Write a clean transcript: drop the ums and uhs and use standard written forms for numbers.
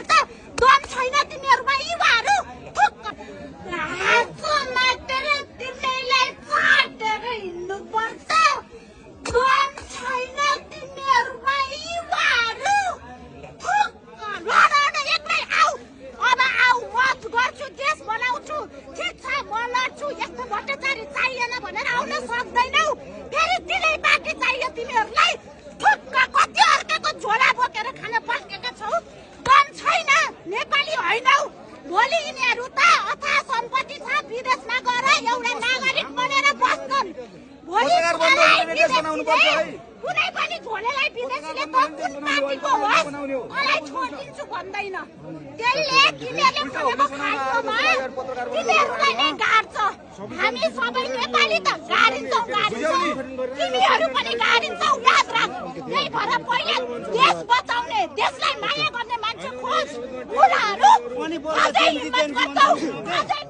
पर्छ दम छैन तिमीहरुमा युवाहरु ठुक्क हातको माटेर तिमीलाई फाटेर हिँड्नु पर्छ दम छैन तिमीहरुमा युवाहरु ठुक्क लड एक्लै आऊ अब आऊ म गर्छु देश बनाउँछु ठीक छ म लड्छु यस्तो भट्टाचारी चाहिएन भनेर आउन सक्दैनौ फेरि दिनै बाँकी चाहियो तिमीहरुलाई ठुक्क कति अर्काको झोला बोकेर खान पस्केका छौ दम छैन नेपाली होइनौ भोलि यिनीहरु त अथाह सम्पत्ति छ विदेशमा गएर एउटा नागरिक बनेर बस्छन् भोलि कुनै पनि झोलेलाई विदेशीले त कुन पार्टीको होस् मलाई छोडिदिन्छु भन्दैन त्यसले तिमीहरुले भनेको खान्छौँ तिमीहरुलाई नै गाड्छ हामी सबै नेपाली त गाडिन्छौँ तिमीहरु पनि गाडिन्छौ याद राख त्यही भएर पहिला देश बचाउने देशलाई माया गर्ने मान्छे खोज उनीहरु अझै हिम्मत गर्छौ अझै